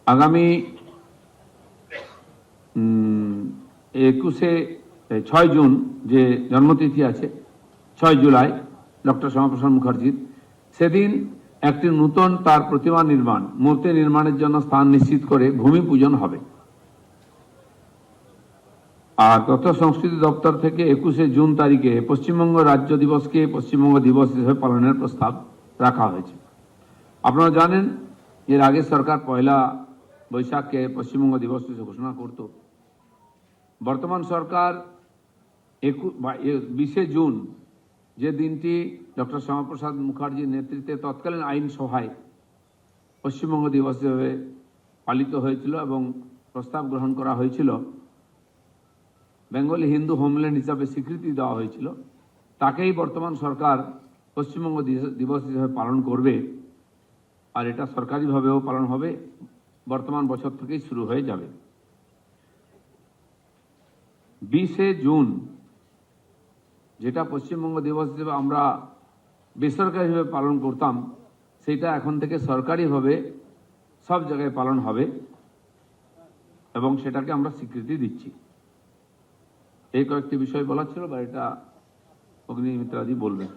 আগামী 6 জুন যে জন্মতিথি আছে 6 জুলাই ডক্টর শ্যামাপ্রসাদ মুখার্জির, সেদিন একটি নূতন তার প্রতিমা নির্মাণ, মূর্তি নির্মাণের জন্য স্থান নিশ্চিত করে ভূমি পূজন হবে। আর তথ্য সংস্কৃতি দপ্তর থেকে 21 জুন তারিখে পশ্চিমবঙ্গ রাজ্য দিবসকে পশ্চিমবঙ্গ দিবস হিসেবে পালনের প্রস্তাব রাখা হয়েছে। আপনারা জানেন এর আগে সরকার 1 বৈশাখকে পশ্চিমবঙ্গ দিবস হিসেবে ঘোষণা করত। বর্তমান সরকার 20 জুন যে দিনটি ডক্টর শ্যামাপ্রসাদ মুখার্জির নেতৃত্বে তৎকালীন আইনসভায় পশ্চিমবঙ্গ দিবস হিসেবে পালিত হয়েছিল এবং প্রস্তাব গ্রহণ করা হয়েছিল, বেঙ্গলি হিন্দু হোমল্যান্ড হিসাবে স্বীকৃতি দেওয়া হয়েছিল, তাকেই বর্তমান সরকার পশ্চিমবঙ্গ দিবস হিসেবে পালন করবে। আর এটা সরকারিভাবেও পালন হবে, বর্তমান বছর থেকেই শুরু হয়ে যাবে। 20 জুন যেটা পশ্চিমবঙ্গ দিবস হিসেবে আমরা বেসরকারিভাবে পালন করতাম, সেটা এখন থেকে সরকারিভাবে সব জায়গায় পালন হবে এবং সেটাকে আমরা স্বীকৃতি দিচ্ছি। এই কয়েকটি বিষয় বলা ছিল, বা এটা অগ্নিমিত্রাদি বলবেন।